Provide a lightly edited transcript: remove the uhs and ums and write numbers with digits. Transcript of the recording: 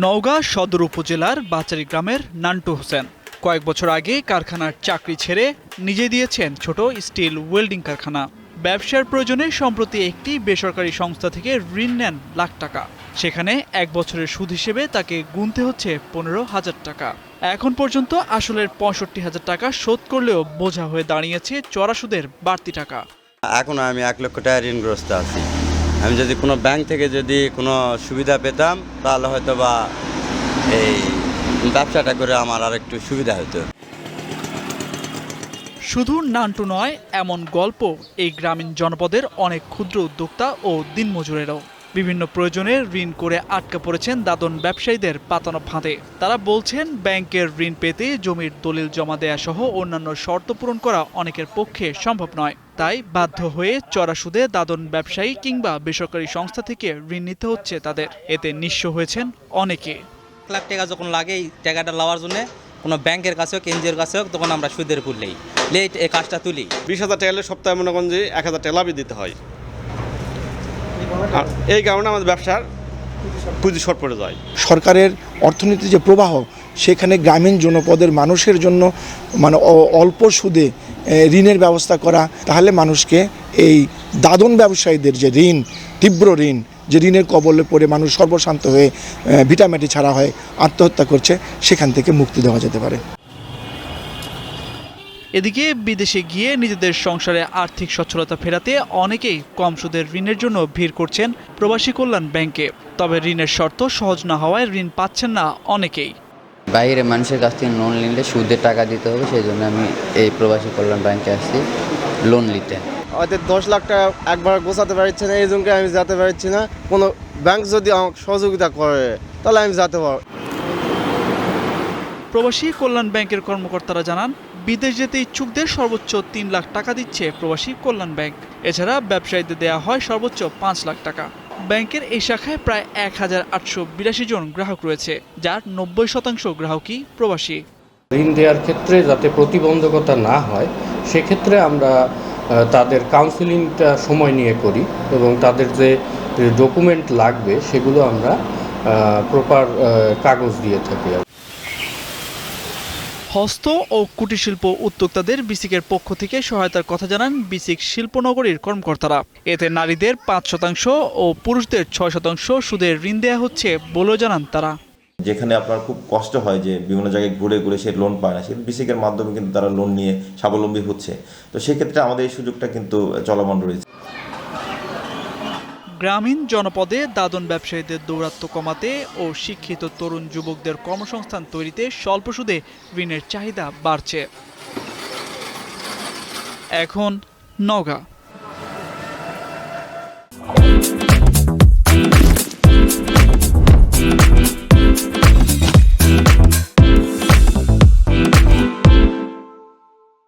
নওগাঁ সদর উপজেলার বাচারী গ্রামের নান্টু হোসেন কয়েক বছর আগে কারখানার চাকরি ছেড়ে নিজে দিয়েছেন ছোট স্টিল ওয়েল্ডিং কারখানা। ব্যবসার প্রয়োজনে সম্প্রতি একটি বেসরকারি সংস্থা থেকে ঋণ নেন লাখ টাকা। সেখানে এক বছরের সুদ হিসেবে তাকে গুনতে হচ্ছে 15,000 টাকা। এখন পর্যন্ত আসলের 65,000 টাকা শোধ করলেও বোঝা হয়ে দাঁড়িয়েছে চড়া সুদের বাড়তি টাকা। এখন আমি 1 লক্ষ টাকা ঋণগ্রস্ত আছি। আমি যদি কোনো ব্যাংক থেকে যদি কোনো সুবিধা পেতাম তাহলে হয়তো বা এই ব্যবসাটা করে আমার আর একটু সুবিধা হতো। শুধু নান্টু নয়, এমন গল্প এই গ্রামীণ জনপদের অনেক ক্ষুদ্র উদ্যোক্তা ও দিনমজুরেরও। বিভিন্ন প্রয়োজনে ঋণ করে আটকা পড়েছেন দাদন ব্যবসায়ীদের পাতানো ফাঁদে। তারা বলছেন, ব্যাংকের ঋণ পেতে জমির দলিল জমা দেয়া সহ অন্যান্য শর্ত পূরণ করা অনেকের পক্ষে সম্ভব নয়। তাই বাধ্য হয়ে চড়া সুদে দাদন ব্যবসায়ী কিংবা বেসরকারি সংস্থা থেকে ঋণ নিতে হচ্ছে তাদের। এতে নিঃস্ব হয়েছেন অনেকে। লাখ টাকা যখন লাগে এই টাকাটা লওয়ার জন্য কোনো ব্যাংকের কাছে হোক, এনজিওর কাছে হোক, তখন আমরা সুদের করলেই লেট এই কাজটা তুলি। 20,000 টাকা সপ্তাহে মনে করেন যে 1,000 টাকা লাভই দিতে হয়। আর এই কারণে আমাদের ব্যবসার পুঁজি শর্ট পড়ে যায়। সরকারের অর্থনীতির যে প্রবাহ, সেখানে গ্রামীণ জনপদের মানুষের জন্য মানে অল্প সুদে ঋণের ব্যবস্থা করা, তাহলে মানুষকে এই দাদন ব্যবসায়ীদের যে ঋণ, তীব্র ঋণ, যে ঋণের কবলে পড়ে মানুষ সর্বশান্ত হয়ে ভিটামাটি ছাড়া হয় আত্মহত্যা করছে, সেখান থেকে মুক্তি দেওয়া যেতে পারে। এদিকে বিদেশে গিয়ে নিজেদের সংসারে আর্থিক সচ্ছলতা ফেরাতে অনেকেই কম সুদের ঋণের জন্য ভিড় করছেন প্রবাসী কল্যাণ ব্যাংকে। তবে ঋণের শর্ত সহজ না হওয়ায় ঋণ পাচ্ছেন না অনেকেই। বাইরে মানুষের কাছ থেকে লোন নিলে সুদের টাকা দিতে হবে, সেই জন্য আমি এই প্রবাসী কল্যাণ ব্যাংকে আসছি লোন নিতে। হয়তো 10 লাখ টাকা একবার গোছাতে পারছি না, এই জন্য আমি যেতে পারছি না। কোনো ব্যাংক যদি আমাকে সহযোগিতা করে তাহলে আমি যেতে পারব। প্রবাসী কল্যাণ ব্যাংকের কর্মকর্তারা জানান, বিদেশ যেতে ইচ্ছুকদের সর্বোচ্চ 3 লাখ টাকা দিচ্ছে প্রবাসী কল্যাণ ব্যাংক। এছাড়া ব্যবসায়ীদের দেওয়া হয় সর্বোচ্চ 5 লাখ টাকা। ব্যাংকের এই শাখায় প্রায় 1,882 জন গ্রাহক রয়েছে, যার 90% গ্রাহকই প্রবাসী। ঋণ দেওয়ার ক্ষেত্রে যাতে প্রতিবন্ধকতা না হয়, সেক্ষেত্রে আমরা তাদের কাউন্সিলিংটা সময় নিয়ে করি এবং তাদের যে ডকুমেন্ট লাগবে সেগুলো আমরা প্রপার কাগজ দিয়ে থাকি। হস্ত ও কুটির শিল্প উদ্যোক্তাদের বিসিকের পক্ষ থেকে সহায়তার কথা জানান বিসিক শিল্পনগরীর কর্মকর্তারা। এতে নারীদের 5% ও পুরুষদের 6% সুদের ঋণ দেওয়া হচ্ছে বলেও জানান তারা। যেখানে আপনার খুব কষ্ট হয় যে বিভিন্ন জায়গায় ঘুরে ঘুরে সে লোন পায় না, সে বিসিকের মাধ্যমে কিন্তু তারা লোন নিয়ে স্বাবলম্বী হচ্ছে। তো সেক্ষেত্রে আমাদের এই সুযোগটা কিন্তু চলমান রয়েছে। গ্রামীণ জনপদে দাদন ব্যবসায়ীদের দৌরাত্ম্য কমাতে ও শিক্ষিত তরুণ যুবকদের কর্মসংস্থান তৈরিতে স্বল্প সুদে ঋণের চাহিদা বাড়ছে। এখন নওগাঁ।